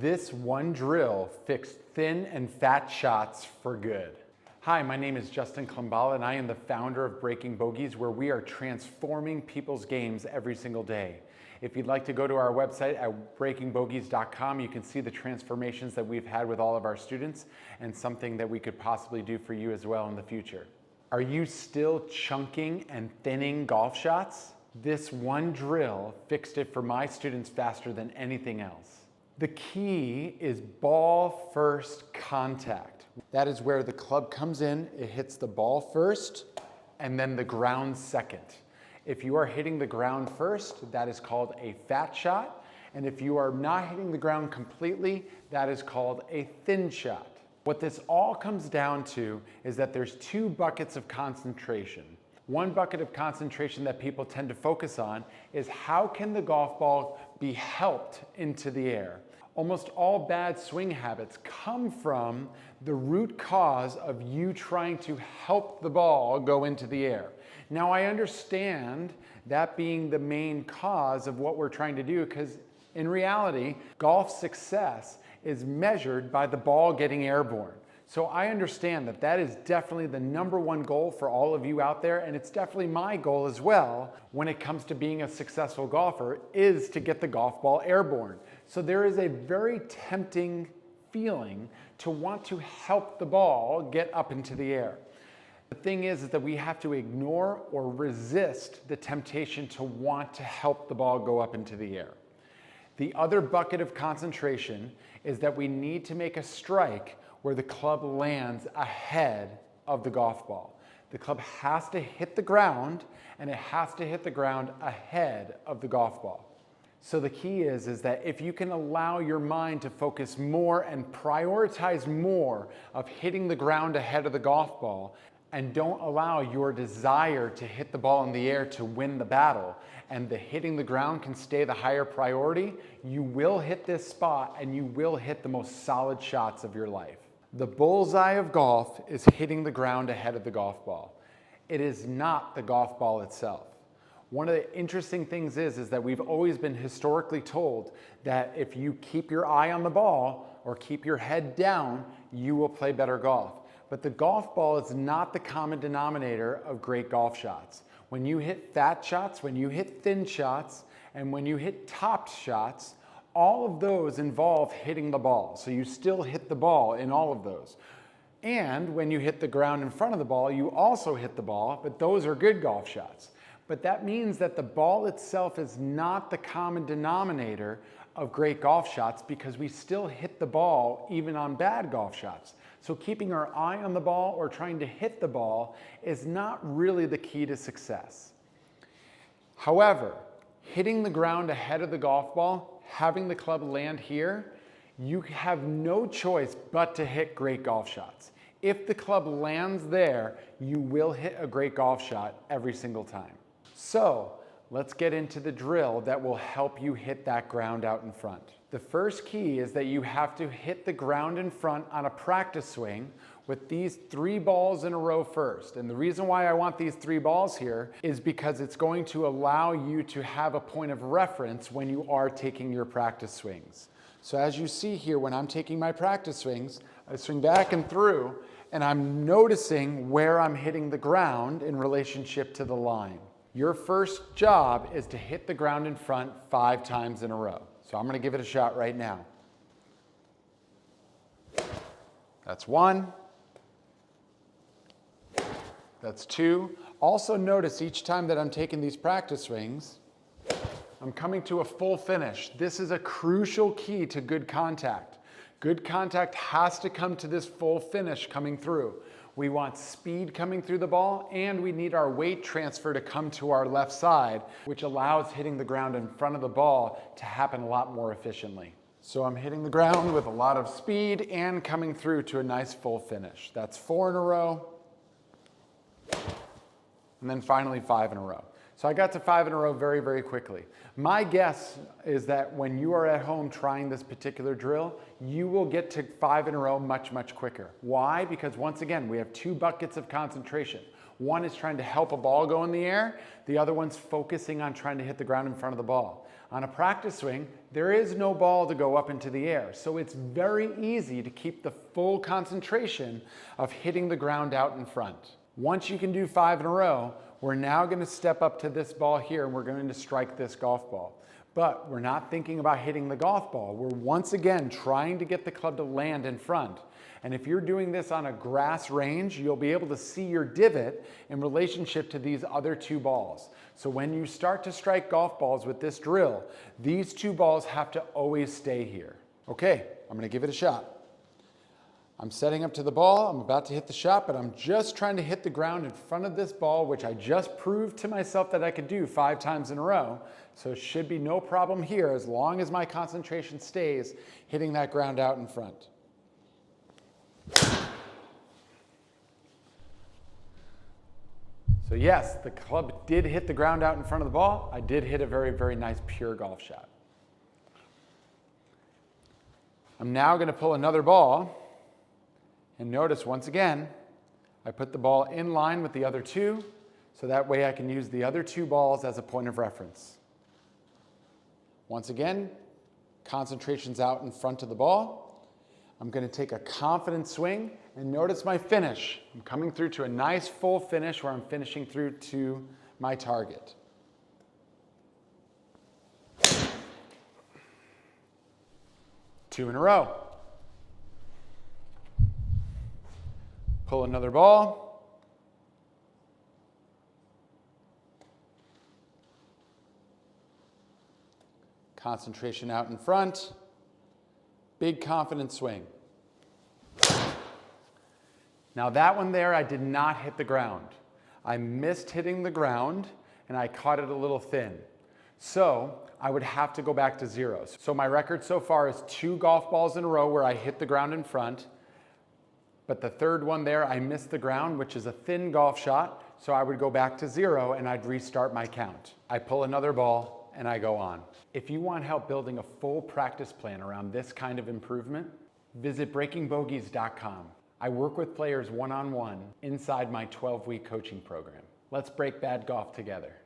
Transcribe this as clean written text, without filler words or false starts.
This one drill fixed thin and fat shots for good. Hi, my name is Justin Klambala and I am the founder of Breaking Bogeys, where we are transforming people's games every single day. If you'd like to go to our website at breakingbogeys.com, you can see the transformations that we've had with all of our students and something that we could possibly do for you as well in the future. Are you still chunking and thinning golf shots? This one drill fixed it for my students faster than anything else. The key is ball first contact. That is where the club comes in, it hits the ball first, and then the ground second. If you are hitting the ground first, that is called a fat shot. And if you are not hitting the ground completely, that is called a thin shot. What this all comes down to is that there's two buckets of concentration. One bucket of concentration that people tend to focus on is how can the golf ball be helped into the air? Almost all bad swing habits come from the root cause of you trying to help the ball go into the air. Now, I understand that being the main cause of what we're trying to do, because in reality, golf success is measured by the ball getting airborne. So I understand that that is definitely the #1 goal for all of you out there, and it's definitely my goal as well when it comes to being a successful golfer, is to get the golf ball airborne. So there is a very tempting feeling to want to help the ball get up into the air. The thing is that we have to ignore or resist the temptation to want to help the ball go up into the air. The other bucket of concentration is that we need to make a strike where the club lands ahead of the golf ball. The club has to hit the ground, and it has to hit the ground ahead of the golf ball. So the key is that if you can allow your mind to focus more and prioritize more of hitting the ground ahead of the golf ball, and don't allow your desire to hit the ball in the air to win the battle, and the hitting the ground can stay the higher priority, you will hit this spot and you will hit the most solid shots of your life. The bullseye of golf is hitting the ground ahead of the golf ball. It is not the golf ball itself. One of the interesting things is that we've always been historically told that if you keep your eye on the ball or keep your head down, you will play better golf. But the golf ball is not the common denominator of great golf shots. When you hit fat shots, when you hit thin shots, and when you hit topped shots, all of those involve hitting the ball. So you still hit the ball in all of those. And when you hit the ground in front of the ball, you also hit the ball, but those are good golf shots. But that means that the ball itself is not the common denominator of great golf shots, because we still hit the ball even on bad golf shots. So keeping our eye on the ball or trying to hit the ball is not really the key to success. However, hitting the ground ahead of the golf ball, having the club land here, you have no choice but to hit great golf shots. If the club lands there, you will hit a great golf shot every single time. So let's get into the drill that will help you hit that ground out in front. The first key is that you have to hit the ground in front on a practice swing with these 3 balls in a row first. And the reason why I want these 3 balls here is because it's going to allow you to have a point of reference when you are taking your practice swings. So as you see here, when I'm taking my practice swings, I swing back and through, and I'm noticing where I'm hitting the ground in relationship to the line. Your first job is to hit the ground in front 5 times in a row. So I'm going to give it a shot right now. That's 1. That's 2. Also notice each time that I'm taking these practice swings, I'm coming to a full finish. This is a crucial key to good contact. Good contact has to come to this full finish coming through. We want speed coming through the ball, and we need our weight transfer to come to our left side, which allows hitting the ground in front of the ball to happen a lot more efficiently. So I'm hitting the ground with a lot of speed and coming through to a nice full finish. That's 4 in a row. And then finally 5 in a row. So I got to 5 in a row very, very quickly. My guess is that when you are at home trying this particular drill, you will get to 5 in a row much, much quicker. Why? Because once again, we have 2 buckets of concentration. One is trying to help a ball go in the air. The other one's focusing on trying to hit the ground in front of the ball. On a practice swing, there is no ball to go up into the air, so it's very easy to keep the full concentration of hitting the ground out in front. Once you can do 5 in a row, we're now going to step up to this ball here and we're going to strike this golf ball. But we're not thinking about hitting the golf ball. We're once again trying to get the club to land in front. And if you're doing this on a grass range, you'll be able to see your divot in relationship to these other 2 balls. So when you start to strike golf balls with this drill, these 2 balls have to always stay here. Okay, I'm going to give it a shot. I'm setting up to the ball, I'm about to hit the shot, but I'm just trying to hit the ground in front of this ball, which I just proved to myself that I could do 5 times in a row. So it should be no problem here as long as my concentration stays hitting that ground out in front. So yes, the club did hit the ground out in front of the ball. I did hit a very, very nice pure golf shot. I'm now going to pull another ball. And notice once again, I put the ball in line with the other 2, so that way I can use the other 2 balls as a point of reference. Once again, concentration's out in front of the ball. I'm going to take a confident swing, and notice my finish. I'm coming through to a nice full finish where I'm finishing through to my target. Two in a row. Pull another ball. Concentration out in front. Big confident swing. Now that one there, I did not hit the ground. I missed hitting the ground and I caught it a little thin. So I would have to go back to 0. So my record so far is 2 golf balls in a row where I hit the ground in front. But the third one there, I missed the ground, which is a thin golf shot. So I would go back to 0 and I'd restart my count. I pull another ball and I go on. If you want help building a full practice plan around this kind of improvement, visit breakingbogeys.com. I work with players one-on-one inside my 12-week coaching program. Let's break bad golf together.